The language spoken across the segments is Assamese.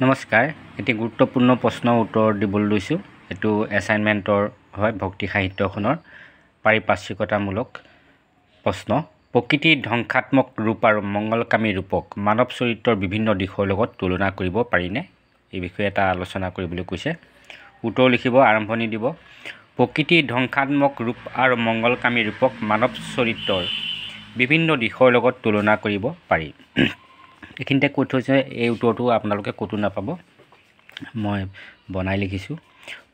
নমস্কাৰ এটি গুৰুত্বপূৰ্ণ প্ৰশ্নৰ উত্তৰ দিবলৈ লৈছোঁ এটো এছাইনমেণ্টৰ হয় ভক্তি সাহিত্যখনৰ পাৰিপাৰ্শ্বিকতামূলক প্ৰশ্ন প্ৰকৃতিৰ ধ্বংসাত্মক ৰূপ আৰু মংগলকামী ৰূপক মানৱ চৰিত্ৰৰ বিভিন্ন দিশৰ লগত তুলনা কৰিব পাৰিনে এই বিষয়ে এটা আলোচনা কৰিবলৈ কৈছে উত্তৰ লিখিব আৰম্ভণি দিব প্ৰকৃতিৰ ধ্বংসাত্মক ৰূপ আৰু মংগলকামী ৰূপক মানৱ চৰিত্ৰৰ বিভিন্ন দিশৰ লগত তুলনা কৰিব পাৰি এইখিনিতে কৈ থৈছে এই উত্তৰটো আপোনালোকে কতো নাপাব মই বনাই লিখিছোঁ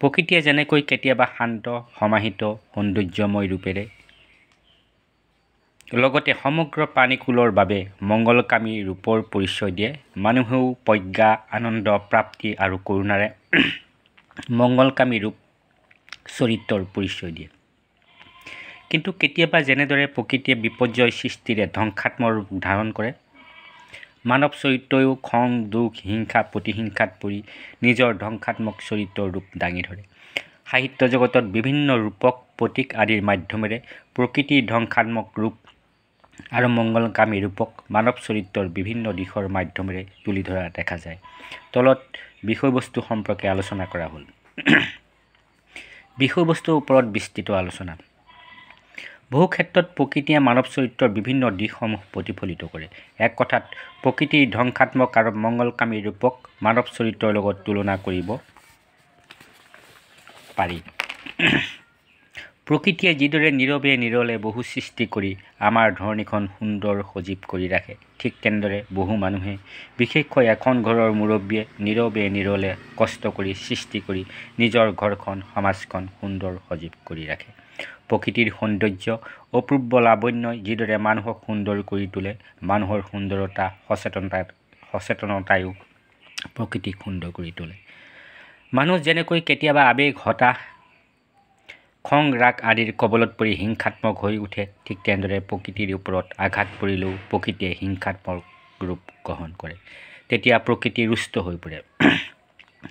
প্ৰকৃতিয়ে যেনেকৈ কেতিয়াবা শান্ত সমাহিত সৌন্দৰ্যময় ৰূপেৰে লগতে সমগ্ৰ প্ৰাণীকুলৰ বাবে মংগলকামী ৰূপৰ পৰিচয় দিয়ে মানুহেও প্ৰজ্ঞা আনন্দ প্ৰাপ্তি আৰু কৰুণাৰে মংগলকামী ৰূপ চৰিত্ৰৰ পৰিচয় দিয়ে কিন্তু কেতিয়াবা যেনেদৰে প্ৰকৃতিয়ে বিপৰ্যয় সৃষ্টিৰে ধ্বংসাত্মক ৰূপ ধাৰণ কৰে মানৱ চৰিত্ৰও খং দুখ হিংসা প্ৰতিহিংসাত পৰি নিজৰ ধ্বংসাত্মক চৰিত্ৰৰ ৰূপ দাঙি ধৰে সাহিত্য জগতত বিভিন্ন ৰূপক প্ৰতীক আদিৰ মাধ্যমেৰে প্ৰকৃতিৰ ধ্বংসাত্মক ৰূপ আৰু মংগলকামী ৰূপক মানৱ চৰিত্ৰৰ বিভিন্ন দিশৰ মাধ্যমেৰে তুলি ধৰা দেখা যায় তলত বিষয়বস্তু সম্পৰ্কে আলোচনা কৰা হ'ল বিষয়বস্তুৰ ওপৰত বিস্তৃত আলোচনা বহু ক্ষেত্ৰত প্ৰকৃতিয়ে মানৱ চৰিত্ৰৰ বিভিন্ন দিশসমূহ প্ৰতিফলিত কৰে এক কথাত প্ৰকৃতিৰ ধ্বংসাত্মক আৰু মংগলকামী ৰূপক মানৱ চৰিত্ৰৰ লগত তুলনা কৰিব পাৰি প্ৰকৃতিয়ে যিদৰে নীৰৱে নিৰলে বহু সৃষ্টি কৰি আমাৰ ধৰণীখন সুন্দৰ সজীৱ কৰি ৰাখে ঠিক তেনেদৰে বহু মানুহে বিশেষকৈ এখন ঘৰৰ মুৰব্বীয়ে নীৰৱে নিৰলে কষ্ট কৰি সৃষ্টি কৰি নিজৰ ঘৰখন সমাজখন সুন্দৰ সজীৱ কৰি ৰাখে প্ৰকৃতিৰ সৌন্দৰ্য অপূৰ্ব লাৱণ্যই যিদৰে মানুহক সুন্দৰ কৰি তোলে মানুহৰ সুন্দৰতা সচেতনতায়ো প্ৰকৃতিক সুন্দৰ কৰি তোলে মানুহ যেনেকৈ কেতিয়াবা আৱেগ হতাশ খং ৰাগ আদিৰ কবলত পৰি হিংসাত্মক হৈ উঠে ঠিক তেনেদৰে প্ৰকৃতিৰ ওপৰত আঘাত পৰিলেও প্ৰকৃতিয়ে হিংসাত্মক ৰূপ গ্ৰহণ কৰে তেতিয়া প্ৰকৃতি ৰুষ্ট হৈ পৰে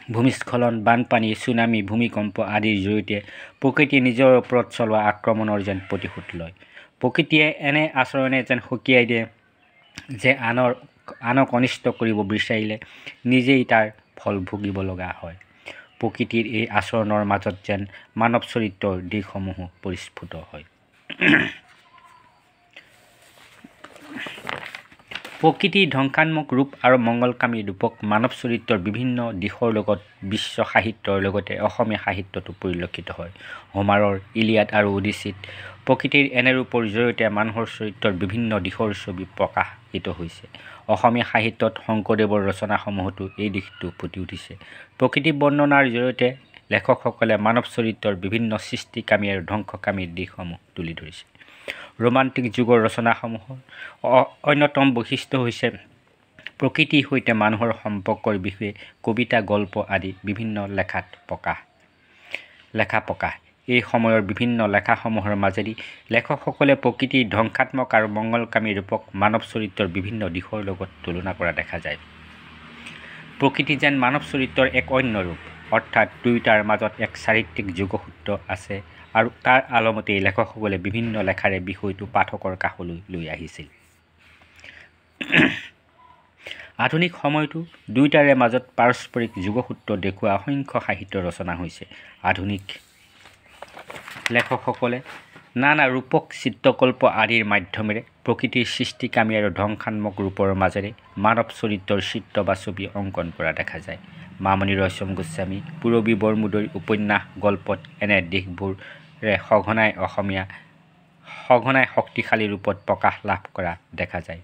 ভূমিস্খলন বানপানী চুনামি ভূমিকম্প আদিৰ জৰিয়তে প্ৰকৃতিয়ে নিজৰ ওপৰত চলোৱা আক্ৰমণৰ যেন প্ৰতিশোধ লয় প্ৰকৃতিয়ে এনে আচৰণে যেন সকীয়াই দিয়ে যে আনক অনিষ্ট কৰিব বিচাৰিলে নিজেই তাৰ ফল ভুগিব লগা হয় প্ৰকৃতিৰ এই আচৰণৰ মাজত যেন মানৱ চৰিত্ৰৰ দিশসমূহ পৰিস্ফুট হয় প্ৰকৃতিৰ ধ্বংসাত্মক ৰূপ আৰু মংগলকামী ৰূপক মানৱ চৰিত্ৰৰ বিভিন্ন দিশৰ লগত বিশ্ব সাহিত্যৰ লগতে অসমীয়া সাহিত্যতো পৰিলক্ষিত হয় হোমাৰৰ ইলিয়াড আৰু ওডিচিত প্ৰকৃতিৰ এনে ৰূপৰ জৰিয়তে মানুহৰ চৰিত্ৰৰ বিভিন্ন দিশৰ ছবি প্ৰকাশিত হৈছে অসমীয়া সাহিত্যত শংকৰদেৱৰ ৰচনাসমূহতো এই দিশটো ফুটি উঠিছে প্ৰকৃতি বৰ্ণনাৰ জৰিয়তে লেখকসকলে মানৱ চৰিত্ৰৰ বিভিন্ন সৃষ্টিকামী আৰু ধ্বংসকামীৰ দিশসমূহ তুলি ধৰিছে ৰোমান্টিক যুগৰ ৰচনাসমূহৰ অন্যতম বৈশিষ্ট্য হৈছে প্ৰকৃতিৰ সৈতে মানুহৰ সম্পৰ্কৰ বিষয়ে কবিতা গল্প আদি বিভিন্ন লেখা প্ৰকাশ এই সময়ৰ বিভিন্ন লেখাসমূহৰ মাজেদি লেখকসকলে প্ৰকৃতিৰ ধ্বংসাত্মক আৰু মংগলকামী ৰূপক মানৱ চৰিত্ৰৰ বিভিন্ন দিশৰ লগত তুলনা কৰা দেখা যায় প্ৰকৃতি যেন মানৱ চৰিত্ৰৰ এক অন্য ৰূপ অৰ্থাৎ দুয়োটাৰ মাজত এক চাৰিত্ৰিক যোগসূত্ৰ আছে আৰু তাৰ আলমতেই লেখকসকলে বিভিন্ন লেখাৰে বিষয়টো পাঠকৰ কাষলৈ লৈ আহিছিল আধুনিক সময়তো দুয়োটাৰে মাজত পাৰস্পৰিক যোগসূত্ৰ দেখুওৱা অসংখ্য সাহিত্য ৰচনা হৈছে আধুনিক লেখকসকলে নানা ৰূপক চিত্ৰকল্প আদিৰ মাধ্যমেৰে প্ৰকৃতিৰ সৃষ্টিকামী আৰু ধ্বংসাত্মক ৰূপৰ মাজেৰে মানৱ চৰিত্ৰৰ চিত্ৰ বা ছবি অংকন কৰা দেখা যায় মামণি ৰয়ছম গোস্বামী পূৰবী বৰমুদৈৰ উপন্যাস গল্পত এনে দিশবোৰে সঘনাই শক্তিশালী ৰূপত প্ৰকাশ লাভ কৰা দেখা যায়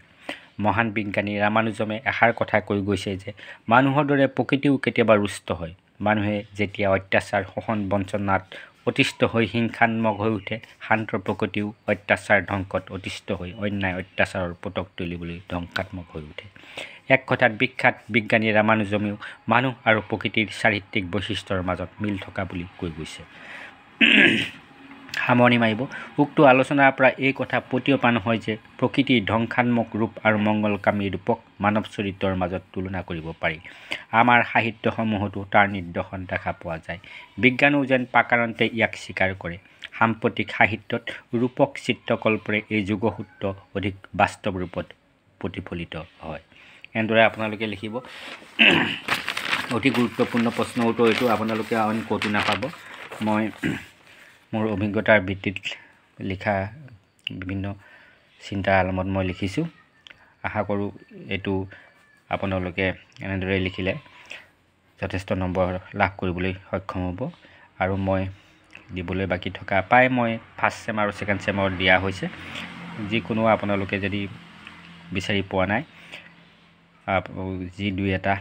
মহান বিজ্ঞানী ৰামানুজমে এষাৰ কথা কৈ গৈছে যে মানুহৰ দৰে প্ৰকৃতিও কেতিয়াবা ৰুষ্ট হয় মানুহে যেতিয়া অত্যাচাৰ শোষণ বঞ্চনাত অতিষ্ঠ হৈ হিংসাত্মক হৈ উঠে শান্ত প্ৰকৃতিও অত্যাচাৰ ধ্বংসত অতিষ্ঠ হৈ অন্যায় অত্যাচাৰৰ পতক তুলিবলৈ ধ্বংসাত্মক হৈ উঠে এক কথাত বিখ্যাত বিজ্ঞানী ৰামানুজমেও মানুহ আৰু প্ৰকৃতিৰ চাৰিত্ৰিক বৈশিষ্ট্যৰ মাজত মিল থকা বুলি কৈ গৈছে সামৰণি মাৰিব উক্ত আলোচনাৰ পৰা এই কথা প্ৰতীয়মান হয় যে প্ৰকৃতিৰ ধ্বংসাত্মক ৰূপ আৰু মংগলকামী ৰূপক মানৱ চৰিত্ৰৰ মাজত তুলনা কৰিব পাৰি আমাৰ সাহিত্যসমূহতো তাৰ নিদৰ্শন দেখা পোৱা যায় বিজ্ঞানেও যেন পাকাৰন্তে ইয়াক স্বীকাৰ কৰে সাম্প্ৰতিক সাহিত্যত ৰূপক চিত্ৰকল্পৰে এই যোগসূত্ৰ অধিক বাস্তৱ ৰূপত প্ৰতিফলিত হয় এনেদৰে আপোনালোকে লিখিব অতি গুৰুত্বপূৰ্ণ প্ৰশ্ন উত্তৰ এইটো আপোনালোকে অইন ক'তো নাপাব। মই মোৰ অভিজ্ঞতাৰ ভিত্তিত লিখা বিভিন্ন চিন্তাৰ আলমত মই লিখিছোঁ। আশা কৰোঁ এইটো আপোনালোকে এনেদৰে লিখিলে যথেষ্ট নম্বৰ লাভ কৰিবলৈ সক্ষম হ'ব। আৰু মই দিবলৈ বাকী থকা প্ৰায় মই ফাৰ্ষ্ট চেম আৰু ছেকেণ্ড চেমৰ দিয়া হৈছে। যিকোনো আপোনালোকে যদি বিচাৰি পোৱা নাই, যি দুই এটা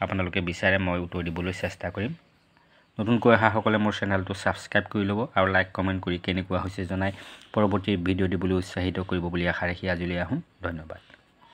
আপোনালোকে বিচাৰে মই উত্তৰ দিবলৈ চেষ্টা কৰিম। নতুনকৈ অহাসকলে মোৰ চেনেলটো ছাবস্ক্ৰাইব কৰি ল'ব আৰু লাইক কমেণ্ট কৰি কেনেকুৱা হৈছে জনাই পৰৱৰ্তী ভিডিঅ' দিবলৈ উৎসাহিত কৰিব বুলি আশা ৰাখি আজিলৈ আহোঁ। ধন্যবাদ।